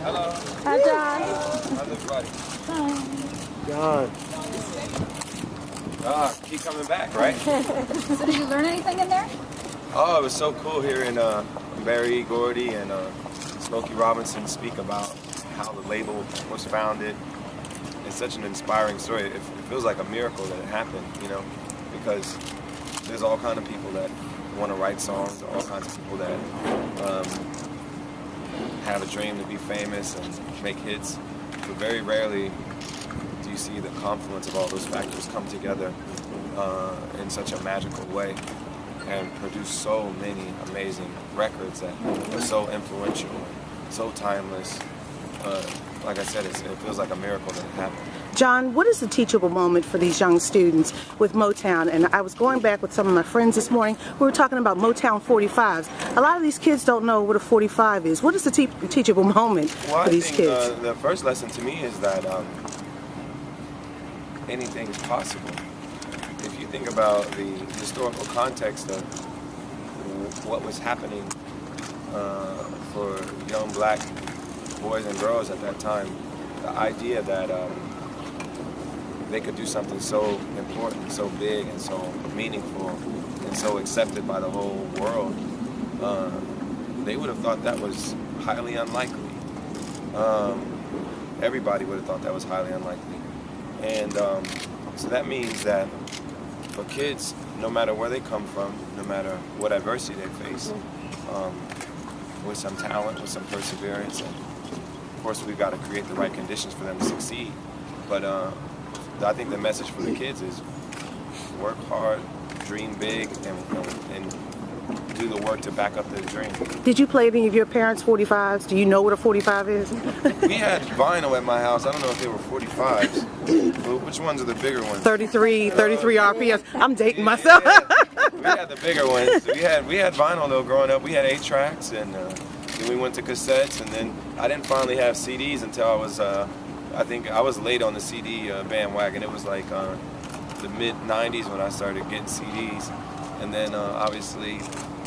Hello. Hi, John. How's everybody? John. Keep coming back, right? So did you learn anything in there? Oh, it was so cool hearing Barry Gordy and Smokey Robinson speak about how the label was founded. It's such an inspiring story. It feels like a miracle that it happened, you know, because there's all kinds of people that want to write songs, all kinds of people that have a dream to be famous and make hits, but very rarely do you see the confluence of all those factors come together in such a magical way and produce so many amazing records that are so influential, so timeless. Like I said, it feels like a miracle that it happened. John, what is the teachable moment for these young students with Motown? And I was going back with some of my friends this morning. We were talking about Motown 45s. A lot of these kids don't know what a 45 is. What is the teachable moment for these kids? The first lesson to me is that anything is possible. If you think about the historical context of what was happening for young black boys and girls at that time, the idea that they could do something so important, so big, and so meaningful, and so accepted by the whole world, they would have thought that was highly unlikely. Everybody would have thought that was highly unlikely. And so that means that for kids, no matter where they come from, no matter what adversity they face, with some talent, with some perseverance, and of course we've got to create the right conditions for them to succeed. But I think the message for the kids is work hard, dream big, and do the work to back up the dream. Did you play any of your parents' 45s? Do you know what a 45 is? We had vinyl at my house. I don't know if they were 45s. But which ones are the bigger ones? 33 RPMs. I'm dating myself. Yeah. We had the bigger ones. We had vinyl though growing up. We had 8 tracks, and then we went to cassettes, and then I didn't finally have CDs until I was I think I was late on the CD bandwagon. It was like the mid-90s when I started getting CDs, and then obviously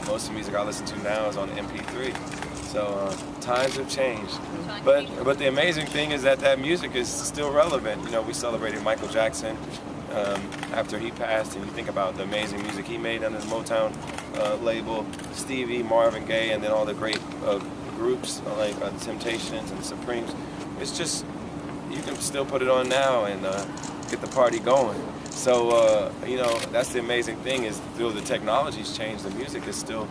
most of the music I listen to now is on MP3. So times have changed, but the amazing thing is that music is still relevant. You know, we celebrated Michael Jackson after he passed, and you think about the amazing music he made under the Motown label, Stevie, Marvin Gaye, and then all the great groups like Temptations and Supremes. It's just, you can still put it on now and get the party going. So you know, that's the amazing thing, is though the technology's changed, the music is still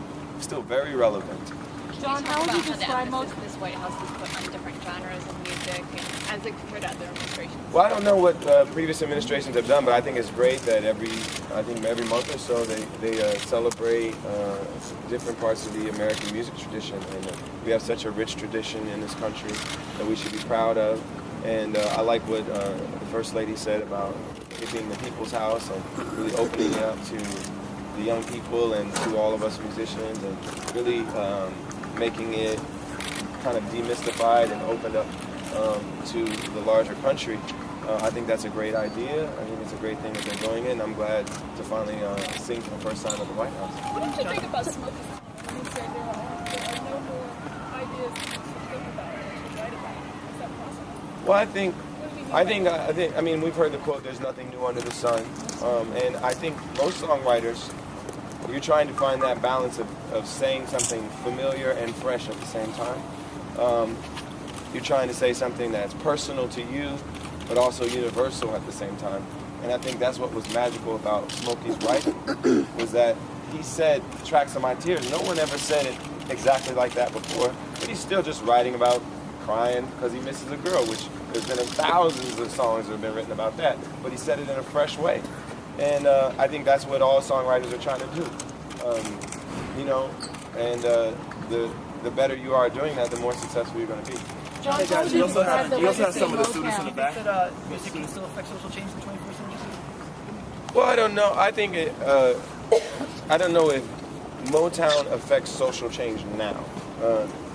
very relevant. John, how would you describe most of this White House has put on different genres of music as it compared to other administrations? Well, I don't know what previous administrations have done, but I think it's great that every month or so they celebrate different parts of the American music tradition, and we have such a rich tradition in this country that we should be proud of. And I like what the First Lady said about it being the people's house and really opening it up to the young people and to all of us musicians, and really making it kind of demystified and opened up to the larger country. I think that's a great idea. I think it's a great thing that they're doing it, and I'm glad to finally sing for the first time at the White House. What did you think about Smokey's comment? He said there are no more ideas to think about or to write about. Is that possible? Well, I mean, we've heard the quote, "There's nothing new under the sun," and I think most songwriters, you're trying to find that balance of saying something familiar and fresh at the same time. You're trying to say something that's personal to you, but also universal at the same time. And I think that's what was magical about Smokey's writing, was that he said, "Tracks of my tears." No one ever said it exactly like that before, but he's still just writing about crying because he misses a girl, which there's been thousands of songs that have been written about that, but he said it in a fresh way. And I think that's what all songwriters are trying to do. You know, and the better you are doing that, the more successful you're going to be. John, hey guys, you also have some of the students in the back. Do you think that music can still affect social change in the 21st century? Well, I don't know. I think I don't know if Motown affects social change now,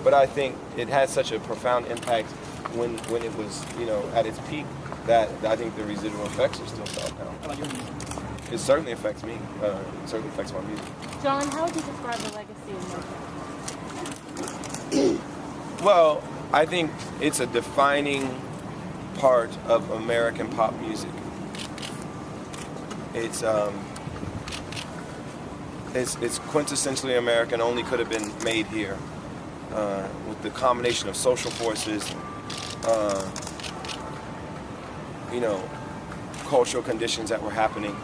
but I think it had such a profound impact when it was, you know, at its peak, that I think the residual effects are still felt now. How about your music? It certainly affects me. It certainly affects my music. John, how would you describe the legacy of Motown? Well, I think it's a defining part of American pop music. It's quintessentially American, only could have been made here. With the combination of social forces, you know, cultural conditions that were happening,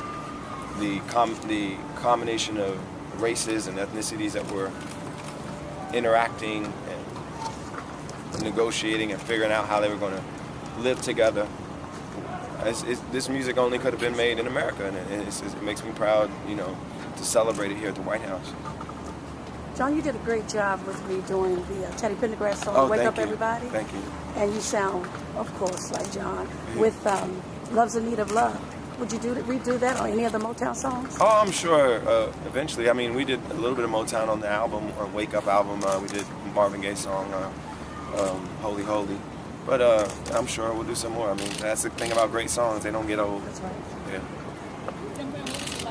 the combination of races and ethnicities that were interacting and negotiating and figuring out how they were going to live together. This music only could have been made in America, and it makes me proud, you know, to celebrate it here at the White House. John, you did a great job with me doing the Teddy Pendergrass song, Oh, Wake thank Up you. Everybody. Thank you. And you sound, of course, like John, with Love's in Need of Love. Would you redo that on any of the Motown songs? Oh, I'm sure eventually. I mean, we did a little bit of Motown on the album, on Wake Up album. We did Marvin Gaye's song, Holy Holy. But I'm sure we'll do some more. I mean, that's the thing about great songs. They don't get old. That's right. Yeah. And when was the